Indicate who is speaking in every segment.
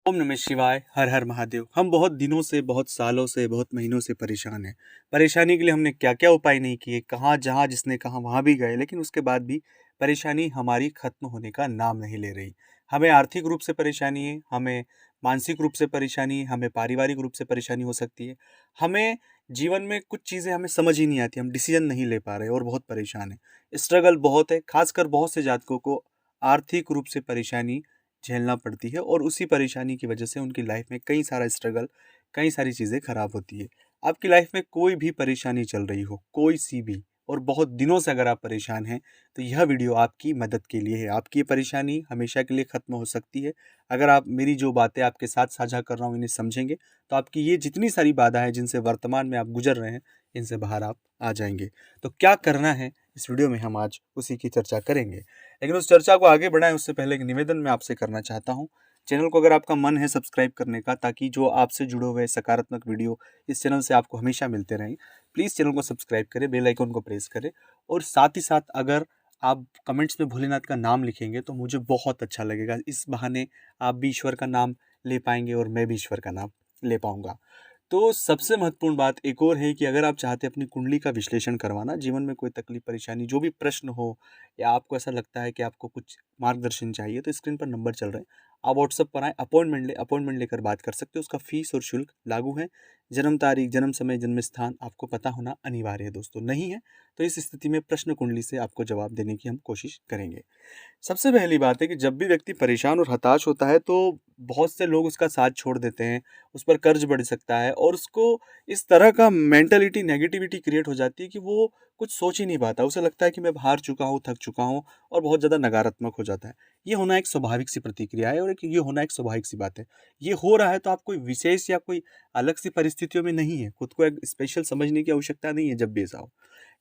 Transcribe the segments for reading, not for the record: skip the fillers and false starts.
Speaker 1: ओम नमः शिवाय। हर हर महादेव। हम बहुत दिनों से, बहुत सालों से, बहुत महीनों से परेशान हैं। परेशानी के लिए हमने क्या क्या उपाय नहीं किए, कहाँ जहाँ जिसने कहा वहाँ भी गए, लेकिन उसके बाद भी परेशानी हमारी खत्म होने का नाम नहीं ले रही। हमें आर्थिक रूप से परेशानी है, हमें मानसिक रूप से परेशानी है, हमें पारिवारिक रूप से परेशानी हो सकती है। हमें जीवन में कुछ चीज़ें हमें समझ ही नहीं आती, हम डिसीजन नहीं ले पा रहे और बहुत परेशान है। स्ट्रगल बहुत है, खासकर बहुत से जातकों को आर्थिक रूप से परेशानी झेलना पड़ती है और उसी परेशानी की वजह से उनकी लाइफ में कई सारा स्ट्रगल, कई सारी चीज़ें खराब होती है। आपकी लाइफ में कोई भी परेशानी चल रही हो, कोई सी भी, और बहुत दिनों से अगर आप परेशान हैं, तो यह वीडियो आपकी मदद के लिए है। आपकी ये परेशानी हमेशा के लिए ख़त्म हो सकती है। अगर आप मेरी जो बातें आपके साथ साझा कर रहा हूँ इन्हें समझेंगे, तो आपकी ये जितनी सारी बाधा है जिनसे वर्तमान में आप गुजर रहे हैं, इनसे बाहर आप आ जाएंगे। तो क्या करना है, इस वीडियो में हम आज उसी की चर्चा करेंगे। लेकिन उस चर्चा को आगे बढ़ाएं उससे पहले एक निवेदन मैं आपसे करना चाहता हूं। चैनल को अगर आपका मन है सब्सक्राइब करने का, ताकि जो आपसे जुड़े हुए सकारात्मक वीडियो इस चैनल से आपको हमेशा मिलते रहें, प्लीज़ चैनल को सब्सक्राइब करें, बेल आइकन को प्रेस करें। और साथ ही साथ अगर आप कमेंट्स में भोलेनाथ का नाम लिखेंगे तो मुझे बहुत अच्छा लगेगा। इस बहाने आप भी ईश्वर का नाम ले पाएंगे और मैं भी ईश्वर का नाम ले पाऊंगा। तो सबसे महत्वपूर्ण बात एक और है कि अगर आप चाहते हैं अपनी कुंडली का विश्लेषण करवाना, जीवन में कोई तकलीफ परेशानी जो भी प्रश्न हो, या आपको ऐसा लगता है कि आपको कुछ मार्गदर्शन चाहिए, तो स्क्रीन पर नंबर चल रहे हैं, आप व्हाट्सअप पर आए, अपॉइंटमेंट लेकर बात कर सकते हो। उसका फीस और शुल्क लागू है। जन्म तारीख, जन्म समय, जन्म स्थान आपको पता होना अनिवार्य है दोस्तों। नहीं है तो इस स्थिति में प्रश्न कुंडली से आपको जवाब देने की हम कोशिश करेंगे। सबसे पहली बात है कि जब भी व्यक्ति परेशान और हताश होता है तो बहुत से लोग उसका साथ छोड़ देते हैं, उस पर कर्ज बढ़ सकता है और उसको इस तरह का मेंटलिटी, नेगेटिविटी क्रिएट हो जाती है कि वो कुछ सोच ही नहीं पाता। उसे लगता है कि मैं हार चुका हूँ, थक चुका हूँ, और बहुत ज़्यादा नकारात्मक हो जाता है। ये होना एक स्वाभाविक सी प्रतिक्रिया है और ये होना एक स्वाभाविक सी बात है। ये हो रहा है तो आप कोई विशेष या कोई अलग सी परिस्थितियों में नहीं है, खुद को एक स्पेशल समझने की आवश्यकता नहीं है। जब भी ऐसा हो,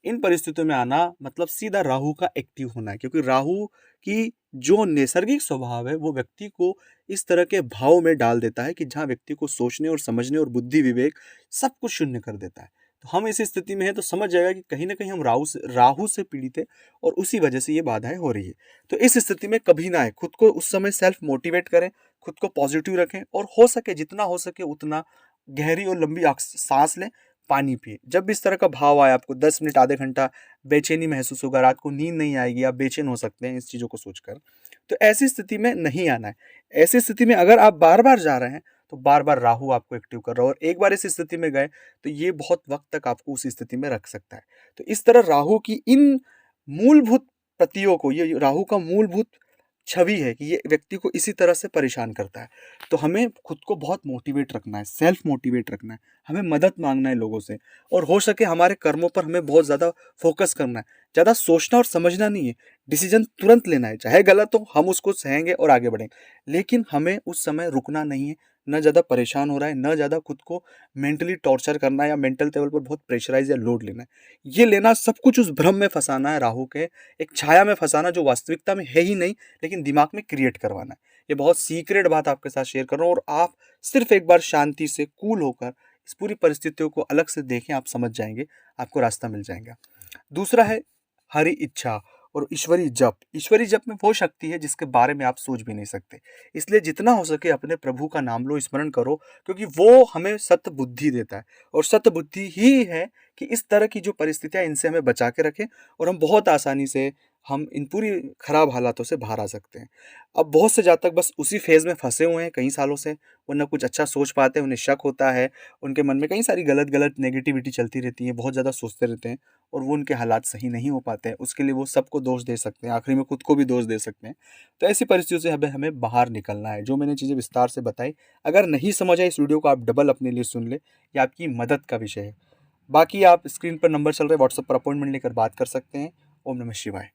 Speaker 1: इन परिस्थितियों में आना मतलब सीधा राहु का एक्टिव होना है, क्योंकि राहु की जो नैसर्गिक स्वभाव है वो व्यक्ति को इस तरह के भाव में डाल देता है कि जहाँ व्यक्ति को सोचने और समझने और बुद्धि विवेक सब कुछ शून्य कर देता है। तो हम इस स्थिति में हैं तो समझ जाएगा कि कहीं ना कहीं हम राहु से पीड़ित है और उसी वजह से ये बाधाएं हो रही है। तो इस स्थिति में कभी ना आए, खुद को उस समय सेल्फ मोटिवेट करें, खुद को पॉजिटिव रखें और हो सके जितना हो सके उतना गहरी और लंबी सांस लें, पानी पिए। जब भी इस तरह का भाव आए, आपको 10 मिनट, आधे घंटा बेचैनी महसूस होगा, रात को नींद नहीं आएगी, आप बेचैन हो सकते हैं इस चीज़ों को सोचकर, तो ऐसी स्थिति में नहीं आना है। ऐसी स्थिति में अगर आप बार बार जा रहे हैं तो बार बार राहु आपको एक्टिव कर रहा है, और एक बार इस स्थिति में गए तो ये बहुत वक्त तक आपको उस स्थिति में रख सकता है। तो इस तरह राहु की इन मूलभूत प्रतियों को, ये राहु का मूलभूत छवि है कि ये व्यक्ति को इसी तरह से परेशान करता है। तो हमें खुद को बहुत मोटिवेट रखना है, सेल्फ मोटिवेट रखना है, हमें मदद मांगना है लोगों से, और हो सके हमारे कर्मों पर हमें बहुत ज़्यादा फोकस करना है। ज़्यादा सोचना और समझना नहीं है, डिसीजन तुरंत लेना है। चाहे गलत हो हम उसको सहेंगे और आगे बढ़ेंगे, लेकिन हमें उस समय रुकना नहीं है। न ज़्यादा परेशान हो रहा है, न ज़्यादा खुद को मेंटली टॉर्चर करना है या मेंटल लेवल पर बहुत प्रेशराइज या लोड लेना है। ये लेना सब कुछ उस भ्रम में फंसाना है, राहु के एक छाया में फंसाना जो वास्तविकता में है ही नहीं, लेकिन दिमाग में क्रिएट करवाना है। ये बहुत सीक्रेट बात आपके साथ शेयर कर रहा हूँ, और आप सिर्फ एक बार शांति से कूल होकर इस पूरी परिस्थितियों को अलग से देखें, आप समझ जाएंगे, आपको रास्ता मिल जाएगा। दूसरा है हरि इच्छा और ईश्वरी जप। ईश्वरी जप में वो शक्ति है जिसके बारे में आप सोच भी नहीं सकते। इसलिए जितना हो सके अपने प्रभु का नाम लो, स्मरण करो, क्योंकि वो हमें सत्य बुद्धि देता है, और सत्य बुद्धि ही है कि इस तरह की जो परिस्थितियां, इनसे हमें बचा के रखें और हम बहुत आसानी से हम इन पूरी खराब हालातों से बाहर आ सकते हैं। अब बहुत से जातक बस उसी फेज में फंसे हुए हैं कई सालों से, वो न कुछ अच्छा सोच पाते हैं, उन्हें शक होता है, उनके मन में कई सारी गलत गलत नेगेटिविटी चलती रहती है, बहुत ज़्यादा सोचते रहते हैं और वो उनके हालात सही नहीं हो पाते हैं। उसके लिए वो सबको दोष दे सकते हैं, आखिरी में खुद को भी दोष दे सकते हैं। तो ऐसी परिस्थितियों से हमें बाहर निकलना है। जो मैंने चीज़ें विस्तार से बताई, अगर नहीं समझ आए इस वीडियो को आप डबल अपने लिए सुन ले, ये आपकी मदद का विषय है। बाकी आप स्क्रीन पर नंबर चल रहे हैं, व्हाट्सएप पर अपॉइंटमेंट लेकर बात कर सकते हैं। ओम नमः शिवाय।